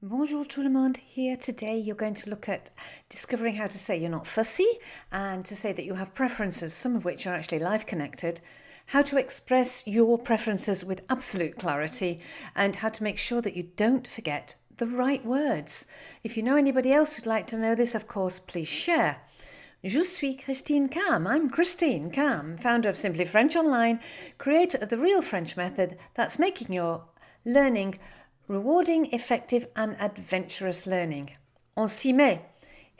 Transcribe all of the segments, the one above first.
Bonjour tout le monde. Here today you're going to look at discovering how to say you're not fussy and to say that you have preferences, some of which are actually life connected, how to express your preferences with absolute clarity, and how to make sure that you don't forget the right words. If you know anybody else who'd like to know this, of course, please share. Je suis Christine Cam. I'm Christine Cam, founder of Simply French Online, creator of the Real French Method that's making your learning rewarding, effective and adventurous learning. On s'y met.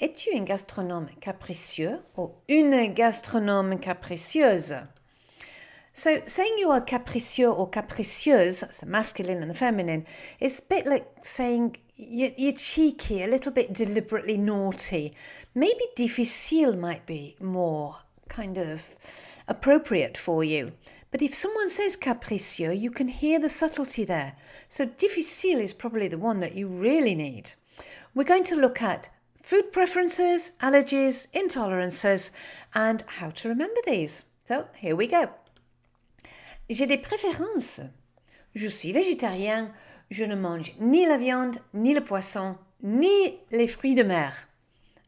Es-tu un gastronome capricieux or une gastronome capricieuse? So saying you are capricieux or capricieuse, that's the masculine and the feminine, is a bit like saying you're cheeky, a little bit deliberately naughty. Maybe difficile might be more kind of appropriate for you. But if someone says capricieux, you can hear the subtlety there. So difficile is probably the one that you really need. We're going to look at food preferences, allergies, intolerances, and how to remember these. So here we go. J'ai des préférences. Je suis végétarien. Je ne mange ni la viande, ni le poisson, ni les fruits de mer.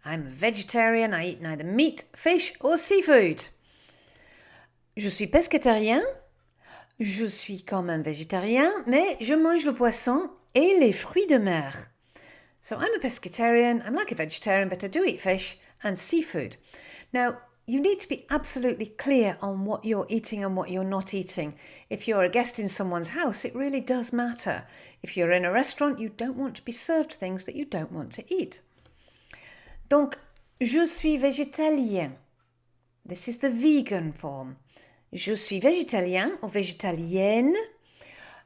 I'm a vegetarian. I eat neither meat, fish, or seafood. Je suis pescétarien. Je suis quand même végétarien, mais je mange le poisson et les fruits de mer. So I'm a pescatarian. I'm like a vegetarian, but I do eat fish and seafood. Now, you need to be absolutely clear on what you're eating and what you're not eating. If you're a guest in someone's house, it really does matter. If you're in a restaurant, you don't want to be served things that you don't want to eat. Donc, je suis végétalien. This is the vegan form. Je suis végétalien ou végétalienne.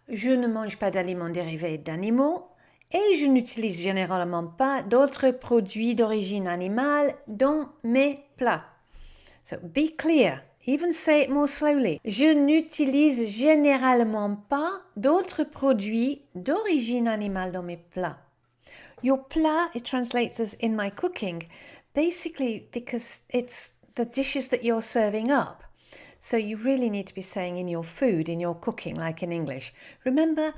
Je ne mange pas d'aliments dérivés d'animaux et je n'utilise généralement pas d'autres produits d'origine animale dans mes plats. So be clear, even say it more slowly. Je n'utilise généralement pas d'autres produits d'origine animale dans mes plats. Your plat, it translates as in my cooking, basically because it's the dishes that you're serving up. So you really need to be saying in your food, in your cooking, like in English. Remember,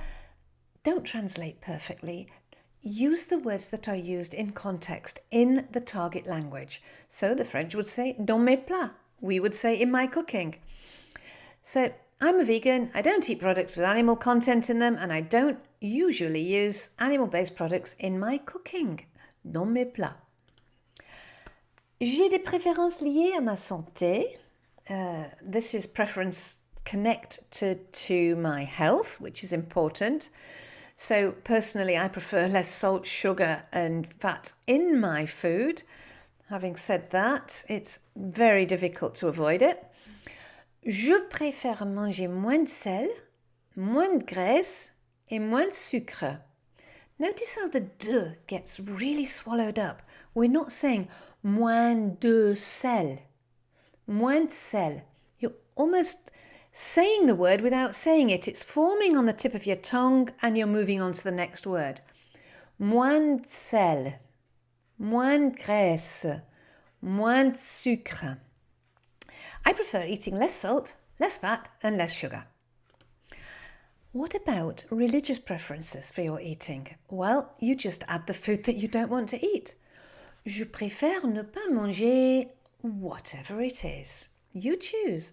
don't translate perfectly. Use the words that are used in context, in the target language. So the French would say, dans mes plats. We would say, in my cooking. So I'm a vegan. I don't eat products with animal content in them, and I don't usually use animal-based products in my cooking. Dans mes plats. J'ai des préférences liées à ma santé. This is preference connected to my health, which is important. So personally, I prefer less salt, sugar and fat in my food. Having said that, it's very difficult to avoid it. Je préfère manger moins de sel, moins de graisse et moins de sucre. Notice how the de gets really swallowed up. We're not saying moins de sel. Moins de sel. You're almost saying the word without saying it. It's forming on the tip of your tongue and you're moving on to the next word. Moins de sel. Moins de graisse. Moins de sucre. I prefer eating less salt, less fat and less sugar. What about religious preferences for your eating? Well, you just add the food that you don't want to eat. Je préfère ne pas manger whatever it is. You choose.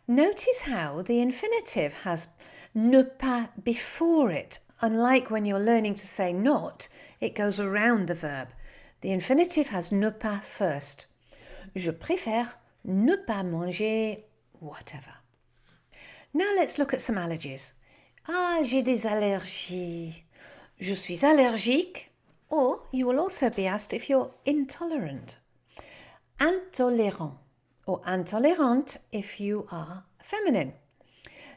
Notice how the infinitive has ne pas before it. Unlike when you're learning to say not, it goes around the verb. The infinitive has ne pas first. Je préfère ne pas manger whatever. Now let's look at some allergies. Ah, j'ai des allergies. Je suis allergique. Or you will also be asked if you're intolerant. Intolérant or intolérante if you are feminine.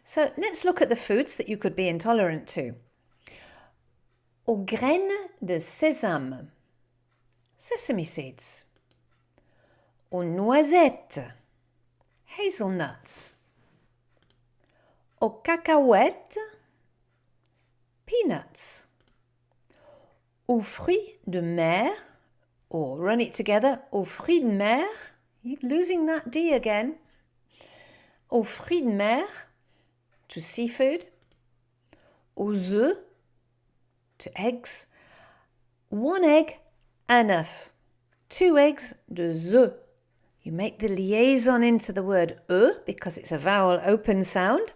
So let's look at the foods that you could be intolerant to. Aux graines de sésame, sesame seeds. Aux noisettes, hazelnuts. Aux cacahuètes, peanuts. Aux fruits de mer, or run it together, aux fruits de mer. You're losing that D again. Aux fruits de mer, to seafood. Aux œufs, to eggs. 1 egg, un œuf. 2 eggs, 2 œufs. You make the liaison into the word because it's a vowel open sound.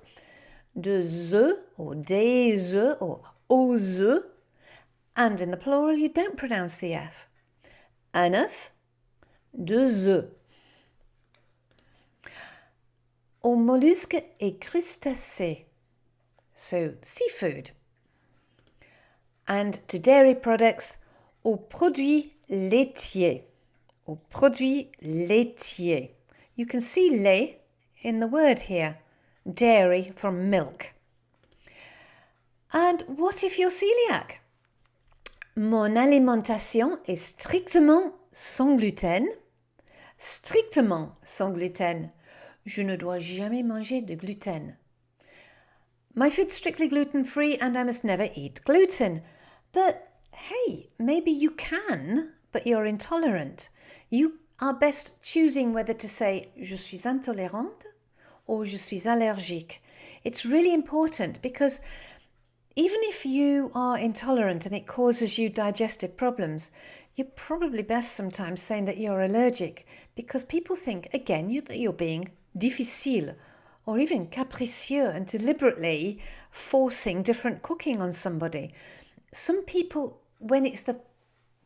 2 œufs or des œufs or aux œufs. And in the plural, you don't pronounce the F. Un œuf, 2 œufs. Aux mollusques et crustacés. So seafood. And to dairy products, aux produits laitiers. Aux produits laitiers. You can see lait in the word here. Dairy from milk. And what if you're celiac? Mon alimentation est strictement sans gluten. Strictement sans gluten. Je ne dois jamais manger de gluten. My food's strictly gluten-free and I must never eat gluten. But hey, maybe you can, but you're intolerant. You are best choosing whether to say je suis intolérante or je suis allergique. It's really important because even if you are intolerant and it causes you digestive problems, you're probably best sometimes saying that you're allergic because people think, again, that you're being difficile or even capricieux and deliberately forcing different cooking on somebody. Some people, when it's the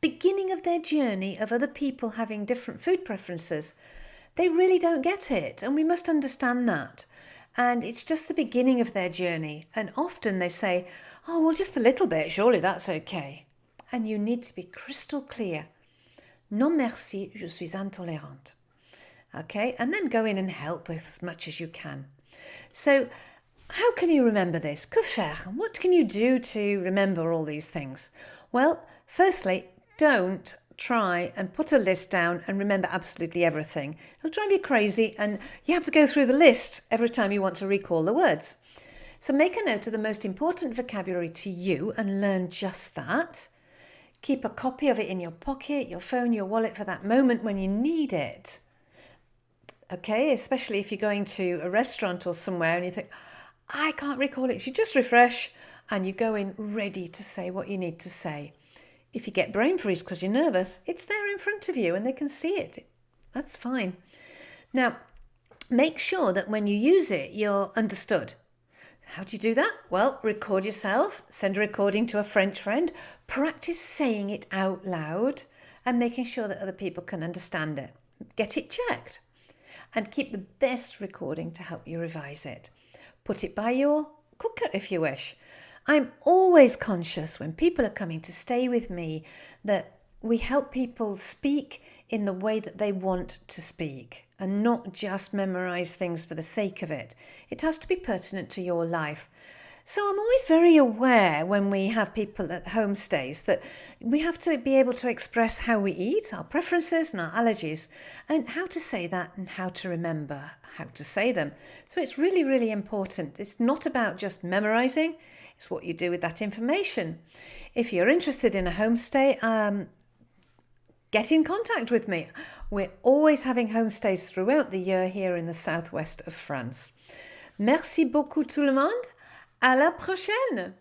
beginning of their journey of other people having different food preferences, they really don't get it, and we must understand that. And it's just the beginning of their journey, and often they say, oh, well, just a little bit, surely that's okay. And you need to be crystal clear. Non merci, je suis intolérante. Okay, and then go in and help with as much as you can. So how can you remember this? Que faire? What can you do to remember all these things? Well, firstly, don't try and put a list down and remember absolutely everything. It'll drive you crazy and you have to go through the list every time you want to recall the words. So make a note of the most important vocabulary to you and learn just that. Keep a copy of it in your pocket, your phone, your wallet for that moment when you need it. Okay, especially if you're going to a restaurant or somewhere and you think, I can't recall it. You just refresh and you go in ready to say what you need to say. If you get brain freeze because you're nervous, it's there in front of you and they can see it. That's fine. Now, make sure that when you use it, you're understood. How do you do that? Well, record yourself, send a recording to a French friend, practice saying it out loud and making sure that other people can understand it. Get it checked and keep the best recording to help you revise it. Put it by your cooker if you wish. I'm always conscious when people are coming to stay with me that we help people speak in the way that they want to speak and not just memorize things for the sake of it. It has to be pertinent to your life. So I'm always very aware when we have people at homestays that we have to be able to express how we eat, our preferences and our allergies, and how to say that and how to remember how to say them. So it's really, really important. It's not about just memorizing. It's what you do with that information. If you're interested in a homestay, get in contact with me. We're always having homestays throughout the year here in the southwest of France. Merci beaucoup tout le monde. À la prochaine!